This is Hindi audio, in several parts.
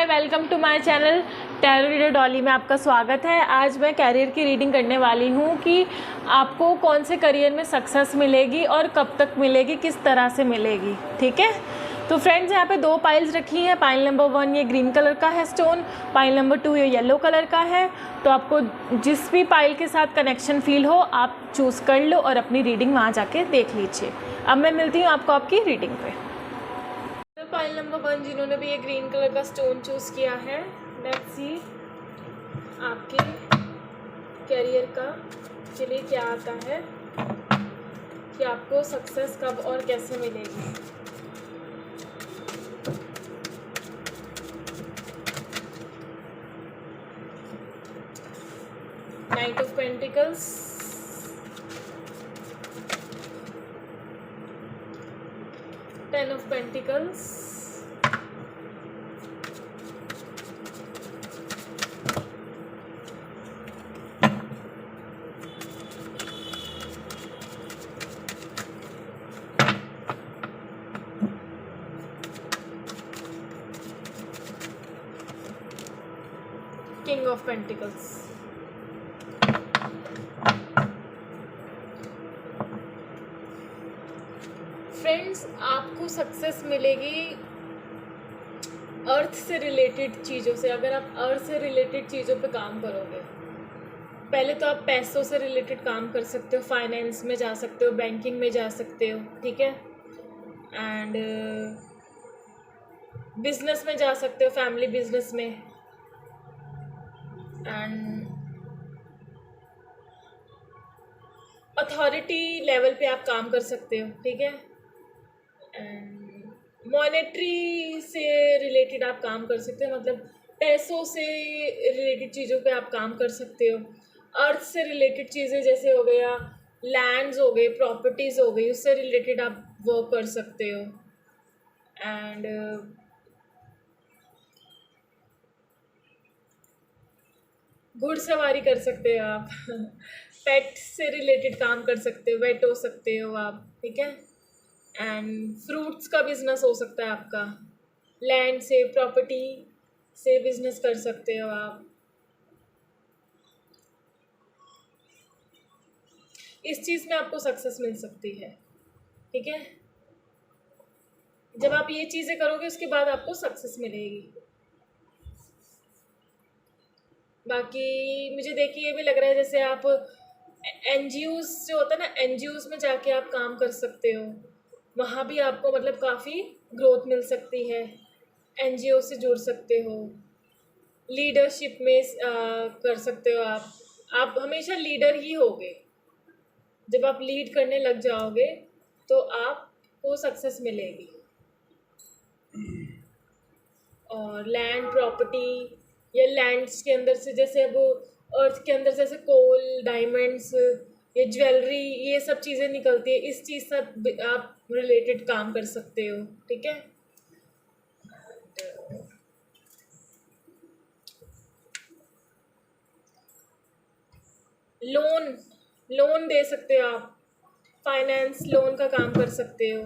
Hi, welcome to my channel tarot reader Dolly में आपका स्वागत है। आज मैं कैरियर की रीडिंग करने वाली हूँ कि आपको कौन से करियर में सक्सेस मिलेगी और कब तक मिलेगी, किस तरह से मिलेगी। ठीक है, तो फ्रेंड्स यहाँ पे दो पाइल्स रखी हैं। पाइल नंबर 1 ये ग्रीन कलर का है स्टोन, पाइल नंबर 2 ये येलो कलर का है। तो आपको जिस भी पाइल के साथ कनेक्शन फील हो आप चूज़ कर लो और अपनी रीडिंग वहाँ जाके देख लीजिए। अब मैं मिलती हूँ आपको आपकी रीडिंग पे। पाइल नंबर 1 जिन्होंने भी ये ग्रीन कलर का स्टोन चूज़ किया है, लेट्स सी आपके करियर का के लिए क्या आता है कि आपको सक्सेस कब और कैसे मिलेगी। Night of pentacles, ten of pentacles, king of pentacles. Friends, आपको सक्सेस मिलेगी अर्थ से रिलेटेड चीज़ों से। अगर आप अर्थ से रिलेटेड चीज़ों पे काम करोगे, पहले तो आप पैसों से रिलेटेड काम कर सकते हो, फाइनेंस में जा सकते हो, बैंकिंग में जा सकते हो, ठीक है, एंड बिजनेस में जा सकते हो, फैमिली बिजनेस में, एंड अथॉरिटी लेवल पे आप काम कर सकते हो, ठीक है, एंड मॉनेटरी से रिलेटेड आप काम कर सकते हो, मतलब पैसों से रिलेटेड चीज़ों पे आप काम कर सकते हो। अर्थ से रिलेटेड चीज़ें जैसे हो गया, लैंड्स हो गए, प्रॉपर्टीज़ हो गई, उससे रिलेटेड आप वर्क कर सकते हो। एंड घुड़सवारी कर सकते हो आप पेट से रिलेटेड काम कर सकते हो, वेट हो सकते हो आप, ठीक है, एंड फ्रूट्स का बिजनेस हो सकता है आपका, लैंड से, प्रॉपर्टी से बिजनेस कर सकते हो आप। इस चीज़ में आपको सक्सेस मिल सकती है, ठीक है। जब आप ये चीज़ें करोगे उसके बाद आपको सक्सेस मिलेगी। बाकी मुझे देखिए ये भी लग रहा है जैसे आप एनजीओज जो होता है ना, एनजीओज में जाके आप काम कर सकते हो, वहाँ भी आपको मतलब काफ़ी ग्रोथ मिल सकती है। एनजीओ से जुड़ सकते हो, लीडरशिप में कर सकते हो आप हमेशा लीडर ही होगे। जब आप लीड करने लग जाओगे तो आपको सक्सेस मिलेगी। और लैंड, प्रॉपर्टी या लैंड्स के अंदर से, जैसे अब अर्थ के अंदर से जैसे कोल, डायमंड्स, ये ज्वेलरी, ये सब चीज़ें निकलती है, इस चीज़ से आप रिलेटेड काम कर सकते हो, ठीक है। लोन दे सकते हो आप, फाइनेंस लोन का काम कर सकते हो।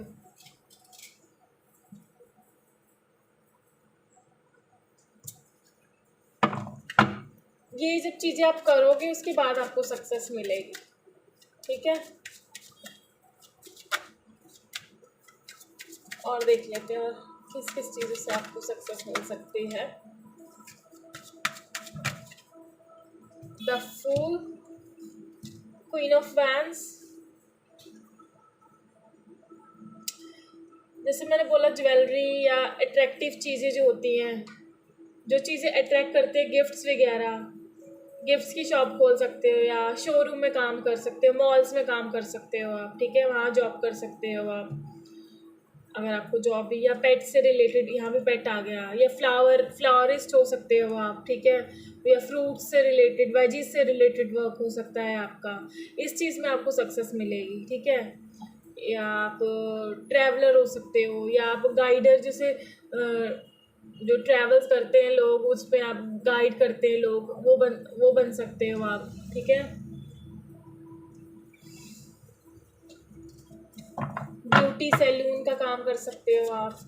ये जब चीज़ें आप करोगे उसके बाद आपको सक्सेस मिलेगी, ठीक है। और देख लेते हैं और किस किस चीज़ों से आपको सक्सेस मिल सकती है। The fool, queen of wands, जैसे मैंने बोला ज्वेलरी या अट्रैक्टिव चीज़ें जो होती हैं, जो चीज़ें अट्रैक्ट करते हैं, गिफ्ट्स वगैरह, गिफ्ट्स की शॉप खोल सकते हो या शोरूम में काम कर सकते हो, मॉल्स में काम कर सकते हो आप, ठीक है, वहाँ जॉब कर सकते हो आप। अगर आपको जॉब भी, या पेट से रिलेटेड, यहाँ भी पेट आ गया, या फ्लावरिस्ट हो सकते हो आप, ठीक है, या फ्रूट्स से रिलेटेड, वेजीज से रिलेटेड वर्क हो सकता है आपका। इस चीज़ में आपको सक्सेस मिलेगी, ठीक है। या आप ट्रैवलर हो सकते हो, या आप गाइडर, जैसे जो ट्रैवल्स करते हैं लोग, उस पर आप गाइड करते हैं लोग, वो बन सकते हो आप, ठीक है। ब्यूटी सैलून का काम कर सकते हो आप।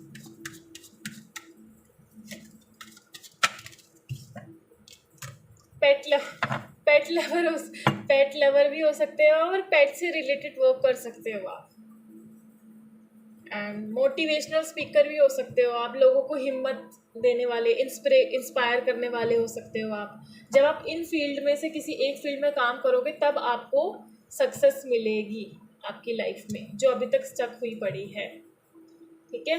पेट लवर भी हो सकते हो और पेट से रिलेटेड वर्क कर सकते हो आप। एंड मोटिवेशनल स्पीकर भी हो सकते हो आप, लोगों को हिम्मत देने वाले, इंस्पायर करने वाले हो सकते हो आप। जब आप इन फील्ड में से किसी एक फील्ड में काम करोगे तब आपको सक्सेस मिलेगी आपकी लाइफ में, जो अभी तक स्टक हुई पड़ी है। ठीक है।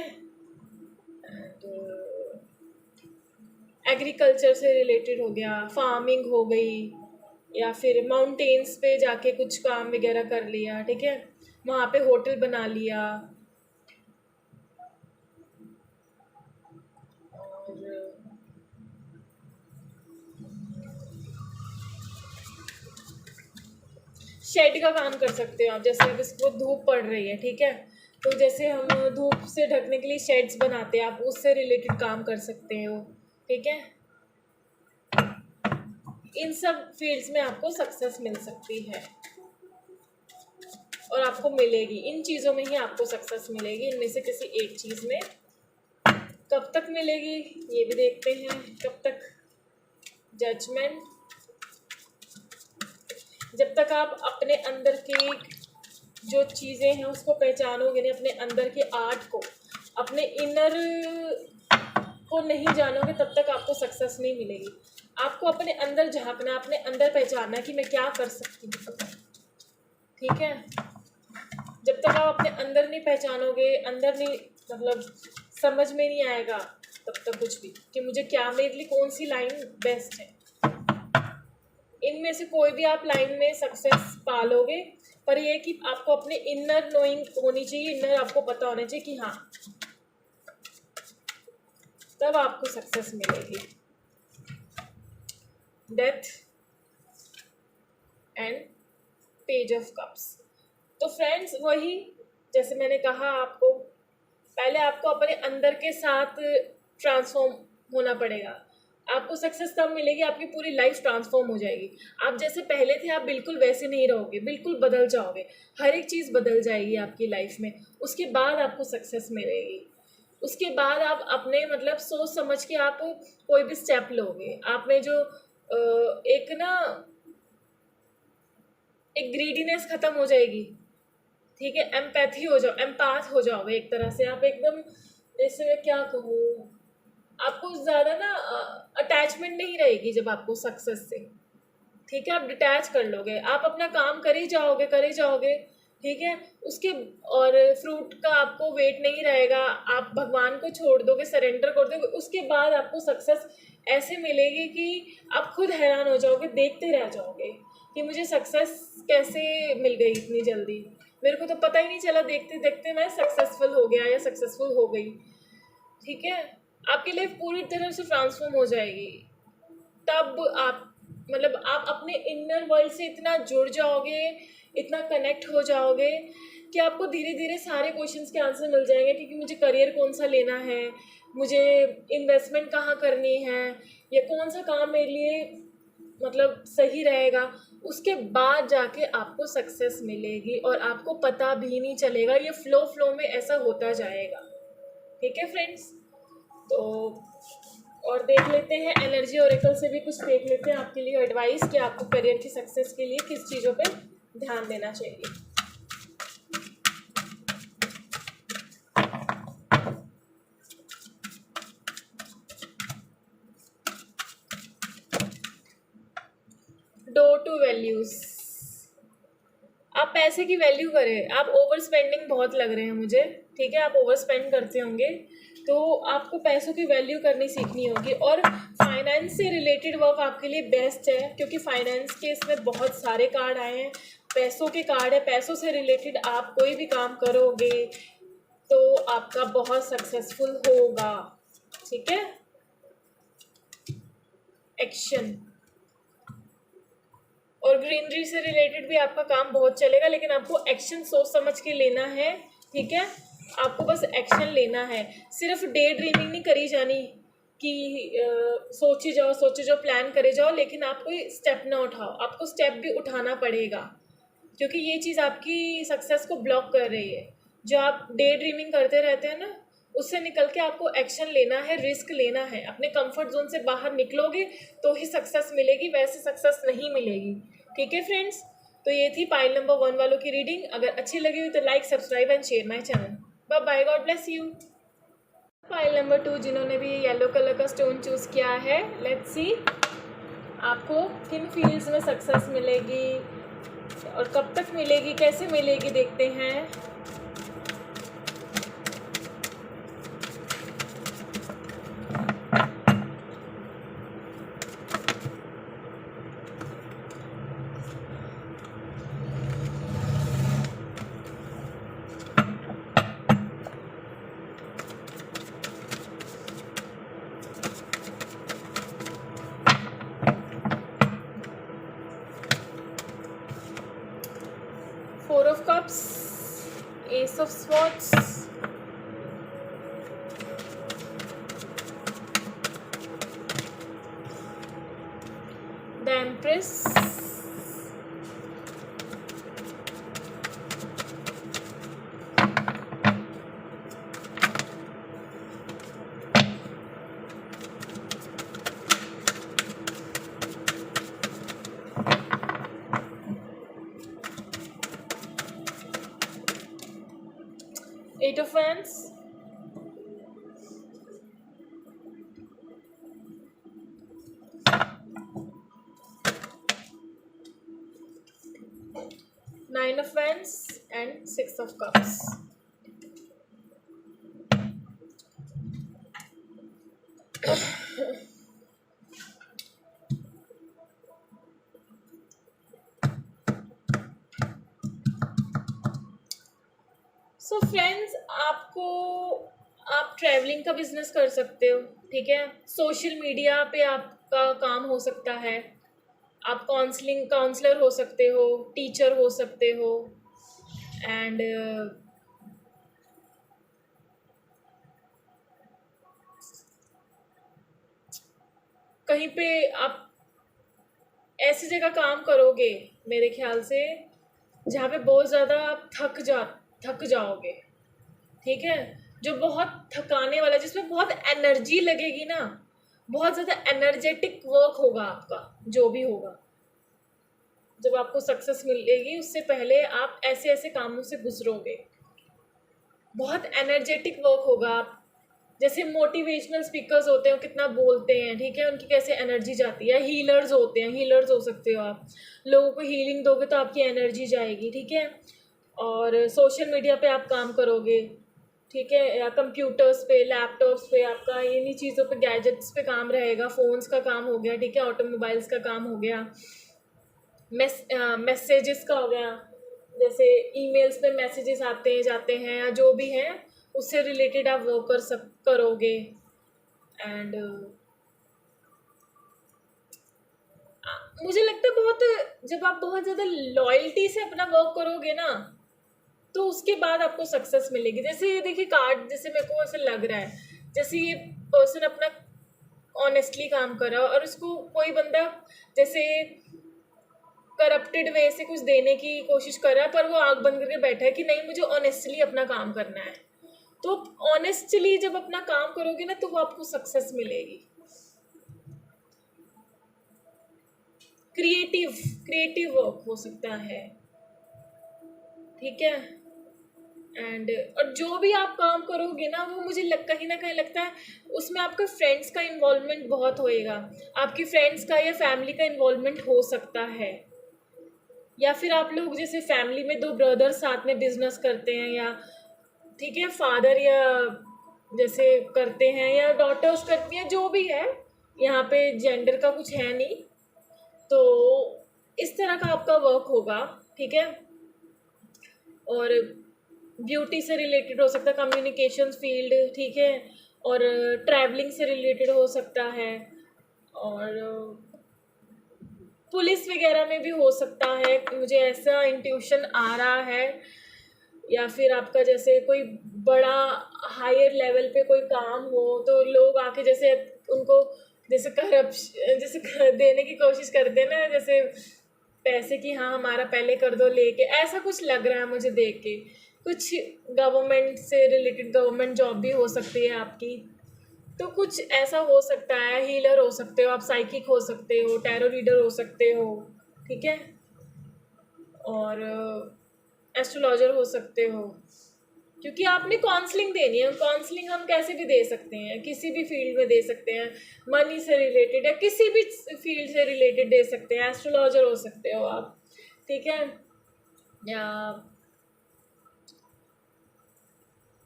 एग्रीकल्चर से रिलेटेड हो गया, फार्मिंग हो गई, या फिर माउंटेन्स पे जाके कुछ काम वगैरह कर लिया। ठीक है, वहाँ पे होटल बना लिया। और शेड का काम कर सकते हो आप, जैसे अब इसको धूप पड़ रही है, ठीक है, तो जैसे हम धूप से ढकने के लिए शेड्स बनाते हैं, आप उससे रिलेटेड काम कर सकते हो। ठीक है, इन सब फील्ड्स में आपको सक्सेस मिल सकती है और आपको मिलेगी। इन चीज़ों में ही आपको सक्सेस मिलेगी, इनमें से किसी एक चीज़ में। कब तक मिलेगी ये भी देखते हैं। कब तक? जजमेंट। जब तक आप अपने अंदर की जो चीज़ें हैं उसको पहचानोगे नहीं, अपने अंदर के आर्ट को, अपने इनर को नहीं जानोगे, तब तक आपको सक्सेस नहीं मिलेगी। आपको अपने अंदर झांकना, अपने अंदर पहचानना है कि मैं क्या कर सकती हूँ। ठीक है, जब तक आप अपने अंदर नहीं पहचानोगे, अंदर नहीं, मतलब समझ में नहीं आएगा तब तक कुछ भी, कि मुझे क्या, मेरे लिए कौन सी लाइन बेस्ट है। इनमें से कोई भी आप लाइन में सक्सेस पालोगे, पर ये कि आपको अपने इनर नोइंग होनी चाहिए, इनर आपको पता होना चाहिए कि हाँ, तब आपको सक्सेस मिलेगी। Death and page of cups. तो फ्रेंड्स, वही जैसे मैंने कहा आपको, पहले आपको अपने अंदर के साथ ट्रांसफॉर्म होना पड़ेगा। आपको सक्सेस तब मिलेगी, आपकी पूरी लाइफ ट्रांसफॉर्म हो जाएगी। आप जैसे पहले थे आप बिल्कुल वैसे नहीं रहोगे, बिल्कुल बदल जाओगे, हर एक चीज़ बदल जाएगी आपकी लाइफ में। उसके बाद आपको सक्सेस मिलेगी। उसके बाद आप अपने, मतलब सोच समझ के आप कोई भी स्टेप लोगे। आप में जो एक ग्रीडीनेस खत्म हो जाएगी। ठीक है, एम्पैथी हो जाओ, एम्पाथ हो जाओगे एक तरह से। आप एकदम, जैसे मैं क्या कहूँ, आपको ज़्यादा ना अटैचमेंट नहीं रहेगी जब आपको सक्सेस से। ठीक है, आप डिटैच कर लोगे, आप अपना काम कर ही जाओगे, कर ही जाओगे। ठीक है, उसके और फ्रूट का आपको वेट नहीं रहेगा, आप भगवान को छोड़ दोगे, सरेंडर कर दोगे। उसके बाद आपको सक्सेस ऐसे मिलेगी कि आप खुद हैरान हो जाओगे, देखते रह जाओगे कि मुझे सक्सेस कैसे मिल गई इतनी जल्दी, मेरे को तो पता ही नहीं चला, देखते देखते मैं सक्सेसफुल हो गया या सक्सेसफुल हो गई। ठीक है, आपकी लाइफ पूरी तरह से ट्रांसफॉर्म हो जाएगी। तब आप, मतलब आप अपने इनर वर्ल्ड से इतना जुड़ जाओगे, इतना कनेक्ट हो जाओगे कि आपको धीरे धीरे सारे क्वेश्चंस के आंसर मिल जाएंगे। क्योंकि मुझे करियर कौन सा लेना है, मुझे इन्वेस्टमेंट कहाँ करनी है, या कौन सा काम मेरे लिए मतलब सही रहेगा, उसके बाद जाके आपको सक्सेस मिलेगी और आपको पता भी नहीं चलेगा। ये फ्लो में ऐसा होता जाएगा। ठीक है फ्रेंड्स, तो और देख लेते हैं एनर्जी ओरेकल से भी कुछ देख लेते हैं आपके लिए एडवाइस कि आपको करियर की सक्सेस के लिए किस चीज़ों पे ध्यान देना चाहिए। Door to values. आप पैसे की वैल्यू करें। आप ओवर स्पेंडिंग बहुत लग रहे हैं मुझे, ठीक है, आप ओवर स्पेंड करते होंगे, तो आपको पैसों की वैल्यू करनी सीखनी होगी। और फाइनेंस से रिलेटेड वर्क आपके लिए बेस्ट है, क्योंकि फाइनेंस के इसमें बहुत सारे कार्ड आए हैं, पैसों के कार्ड है। पैसों से रिलेटेड आप कोई भी काम करोगे तो आपका बहुत सक्सेसफुल होगा। ठीक है, एक्शन। और ग्रीनरी से रिलेटेड भी आपका काम बहुत चलेगा, लेकिन आपको एक्शन सोच समझ के लेना है। ठीक है, आपको बस एक्शन लेना है। सिर्फ डे ड्रीमिंग नहीं करी जानी कि सोचे जाओ प्लान करे जाओ, लेकिन आप कोई स्टेप ना उठाओ। आपको स्टेप भी उठाना पड़ेगा, क्योंकि ये चीज़ आपकी सक्सेस को ब्लॉक कर रही है। जो आप डे ड्रीमिंग करते रहते हैं ना, उससे निकल के आपको एक्शन लेना है, रिस्क लेना है। अपने कंफर्ट जोन से बाहर निकलोगे तो ही सक्सेस मिलेगी, वैसे सक्सेस नहीं मिलेगी। ठीक है फ्रेंड्स, तो ये थी पाइल नंबर 1 वालों की रीडिंग। अगर अच्छी लगी हुई तो like, subscribe and share my channel. Bye bye, God bless you. Pile number 2 जिन्होंने भी येलो कलर का स्टोन चूज़ किया है, लेट्स सी आपको किन फील्ड्स में सक्सेस मिलेगी और कब तक मिलेगी, कैसे मिलेगी, देखते हैं। Four of Cups, Ace of Swords, the Empress, Eight of Wands, Nine of Wands and Six of Cups. So friends, आप ट्रैवलिंग का बिजनेस कर सकते हो, ठीक है। सोशल मीडिया पे आपका काम हो सकता है, आप काउंसलर हो सकते हो, टीचर हो सकते हो, एंड कहीं पे आप ऐसी जगह काम करोगे मेरे ख्याल से जहाँ पे बहुत ज़्यादा आप थक जाओगे, ठीक है। जो बहुत थकाने वाला, जिसमें बहुत एनर्जी लगेगी ना, बहुत ज़्यादा एनर्जेटिक वर्क होगा आपका, जो भी होगा। जब आपको सक्सेस मिलेगी उससे पहले आप ऐसे ऐसे कामों से गुजरोगे, बहुत एनर्जेटिक वर्क होगा। आप जैसे मोटिवेशनल स्पीकर्स होते हैं, वो कितना बोलते हैं, ठीक है, उनकी कैसे एनर्जी जाती है। हीलर्स होते हैं, हीलर्स हो सकते हो आप, लोगों को हीलिंग दोगे तो आपकी एनर्जी जाएगी, ठीक है। और सोशल मीडिया पे आप काम करोगे, ठीक है, या कंप्यूटर्स पे, लैपटॉप्स पे, आपका इन्हीं चीज़ों पे, गैजेट्स पे काम रहेगा। फ़ोन्स का काम हो गया, ठीक है, ऑटोमोबाइल्स का काम हो गया, मैसेजेस का हो गया, जैसे ईमेल्स पे मैसेजेस आते हैं जाते हैं, या जो भी हैं उससे रिलेटेड आप वर्क करोगे। एंड मुझे लगता है जब आप बहुत ज़्यादा लॉयल्टी से अपना वर्क करोगे ना, तो उसके बाद आपको सक्सेस मिलेगी। जैसे ये देखिए कार्ड, जैसे मेरे को ऐसे लग रहा है जैसे ये पर्सन अपना ऑनेस्टली काम कर रहा है और उसको कोई बंदा जैसे करप्टेड वे से कुछ देने की कोशिश कर रहा है, पर वो आंख बंद करके बैठा है कि नहीं, मुझे ऑनेस्टली अपना काम करना है। तो ऑनेस्टली जब अपना काम करोगे ना, तो वो आपको सक्सेस मिलेगी। क्रिएटिव वर्क हो सकता है, ठीक है। और जो भी आप काम करोगे ना, वो मुझे कहीं ना कहीं लगता है उसमें आपका फ्रेंड्स का इन्वॉल्वमेंट बहुत होएगा। आपकी फ्रेंड्स का या फैमिली का इन्वॉल्वमेंट हो सकता है, या फिर आप लोग जैसे फैमिली में 2 ब्रदर्स साथ में बिजनेस करते हैं, या ठीक है फादर या जैसे करते हैं, या डॉटर्स करती हैं, जो भी है, यहाँ पे जेंडर का कुछ है नहीं। तो इस तरह का आपका वर्क होगा, ठीक है। और ब्यूटी से रिलेटेड हो सकता है, कम्युनिकेशन फील्ड, ठीक है, और ट्रैवलिंग से रिलेटेड हो सकता है, और पुलिस वगैरह में भी हो सकता है, मुझे ऐसा इंट्यूशन आ रहा है। या फिर आपका जैसे कोई बड़ा हायर लेवल पे कोई काम हो, तो लोग आके जैसे उनको जैसे जैसे देने की कोशिश करते हैं ना, जैसे पैसे की, हाँ हमारा पहले कर दो लेके, ऐसा कुछ लग रहा है मुझे देख के कुछ गवर्नमेंट से रिलेटेड गवर्नमेंट जॉब भी हो सकती है आपकी, तो कुछ ऐसा हो सकता है। हीलर हो सकते हो आप, साइकिक हो सकते हो, टैरो रीडर हो सकते हो, ठीक है, और एस्ट्रोलॉजर हो सकते हो, क्योंकि आपने काउंसलिंग देनी है। काउंसलिंग हम कैसे भी दे सकते हैं, किसी भी फील्ड में दे सकते हैं, मनी से रिलेटेड या किसी भी फील्ड से रिलेटेड दे सकते हैं। एस्ट्रोलॉजर हो सकते हो आप, ठीक है, या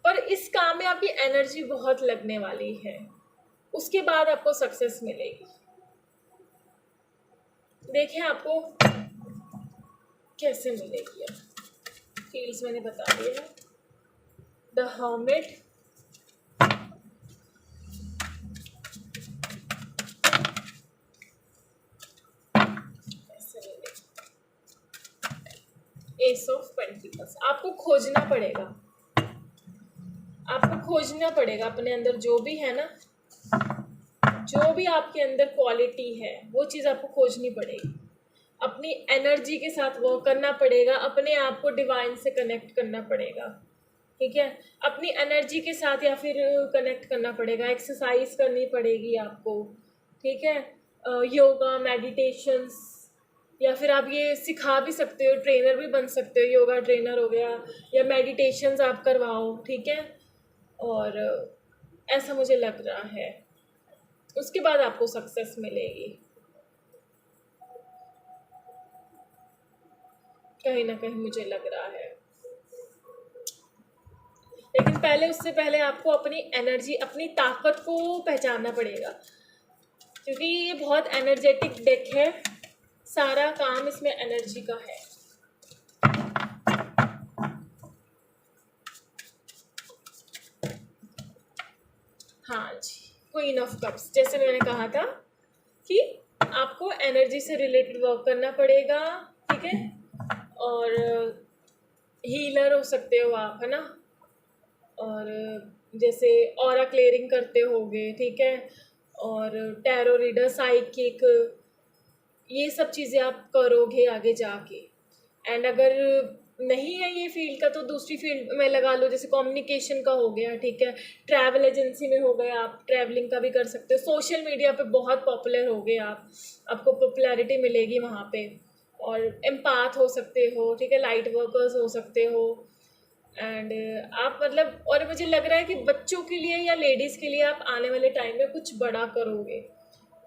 पर इस काम में आपकी एनर्जी बहुत लगने वाली है, उसके बाद आपको सक्सेस मिलेगी। देखें आपको कैसे मिलेगी। अब फील्ड्स मैंने बता दिया है। The hermit, S of pentacles. आपको खोजना पड़ेगा, आपको खोजना पड़ेगा अपने अंदर जो भी है ना, जो भी आपके अंदर क्वालिटी है वो चीज़ आपको खोजनी पड़ेगी। अपनी एनर्जी के साथ वर्क करना पड़ेगा, अपने आप को डिवाइन से कनेक्ट करना पड़ेगा, ठीक है, अपनी एनर्जी के साथ या फिर कनेक्ट करना पड़ेगा। एक्सरसाइज करनी पड़ेगी आपको, ठीक है, योगा, मेडिटेशंस, या फिर आप ये सिखा भी सकते हो, ट्रेनर भी बन सकते हो, योगा ट्रेनर हो गया, या मेडिटेशंस आप करवाओ, ठीक है, और ऐसा मुझे लग रहा है। उसके बाद आपको सक्सेस मिलेगी, कहीं ना कहीं मुझे लग रहा है। लेकिन पहले, उससे पहले आपको अपनी एनर्जी, अपनी ताकत को पहचानना पड़ेगा, क्योंकि ये बहुत एनर्जेटिक डेक है। सारा काम इसमें एनर्जी का है। हाँ जी, क्वीन ऑफ कप्स, जैसे मैंने कहा था कि आपको एनर्जी से रिलेटेड वर्क करना पड़ेगा, ठीक है, और हीलर हो सकते हो आप, है ना, और जैसे ऑरा क्लियरिंग करते होगे, ठीक है, और टैरो रीडर, साइकिक, ये सब चीज़ें आप करोगे आगे जाके। एंड अगर नहीं है ये फील्ड का तो दूसरी फील्ड में लगा लो, जैसे कम्युनिकेशन का हो गया, ठीक है, ट्रैवल एजेंसी में हो गया, आप ट्रैवलिंग का भी कर सकते हो। सोशल मीडिया पे बहुत पॉपुलर हो गए आप, आपको पॉपुलैरिटी मिलेगी वहाँ पे। और एम्पाथ हो सकते हो, ठीक है, लाइट वर्कर्स हो सकते हो। एंड आप मतलब, और मुझे लग रहा है कि बच्चों के लिए या लेडीज़ के लिए आप आने वाले टाइम में कुछ बड़ा करोगे।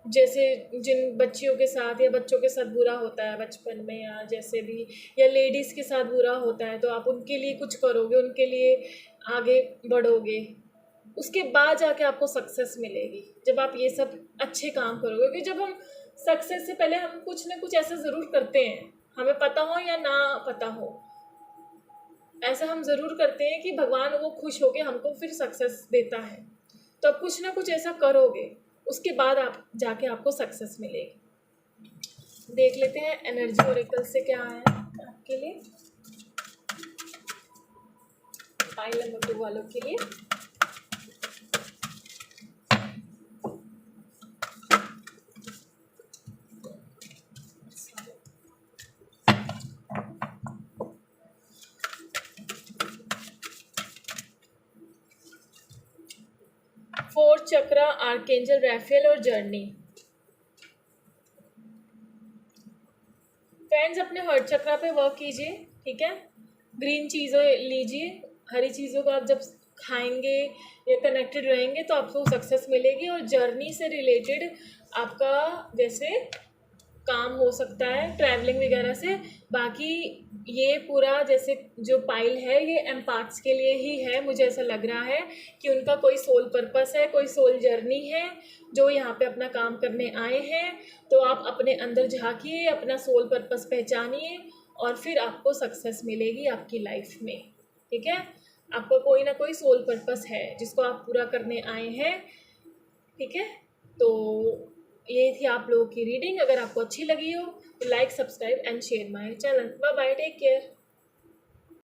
जैसे जिन बच्चियों के साथ या बच्चों के साथ बुरा होता है बचपन में, या जैसे भी, या लेडीज़ के साथ बुरा होता है, तो आप उनके लिए कुछ करोगे, उनके लिए आगे बढ़ोगे। उसके बाद जाके आपको सक्सेस मिलेगी, जब आप ये सब अच्छे काम करोगे। क्योंकि जब हम सक्सेस से पहले हम कुछ ना कुछ ऐसा ज़रूर करते हैं, हमें पता हो या ना पता हो, ऐसा हम ज़रूर करते हैं कि भगवान वो खुश होके हमको फिर सक्सेस देता है। तो आप कुछ ना कुछ ऐसा करोगे, उसके बाद आप जाके आपको सक्सेस मिलेगी। देख लेते हैं एनर्जी ओरेकल से क्या है आपके लिए, पाइल नंबर 2 वालों के लिए। फोर्थ चक्रा, आर्केंजल रैफेल और जर्नी। फ्रेंड्स, अपने हार्ट चक्रा पे वर्क कीजिए, ठीक है, ग्रीन चीज़ों लीजिए, हरी चीज़ों को आप जब खाएंगे या कनेक्टेड रहेंगे तो आपको सक्सेस मिलेगी। और जर्नी से रिलेटेड आपका जैसे काम हो सकता है ट्रैवलिंग वगैरह से। बाकी ये पूरा जैसे जो पाइल है ये एम्पाथ्स के लिए ही है। मुझे ऐसा लग रहा है कि उनका कोई सोल पर्पस है, कोई सोल जर्नी है, जो यहाँ पे अपना काम करने आए हैं। तो आप अपने अंदर झांकिए, अपना सोल पर्पस पहचानिए, और फिर आपको सक्सेस मिलेगी आपकी लाइफ में, ठीक है। आपका कोई ना कोई सोल पर्पस है जिसको आप पूरा करने आए हैं, ठीक है। तो ये थी आप लोगों की रीडिंग। अगर आपको अच्छी लगी हो तो like, subscribe and share my channel. Bye bye, take care.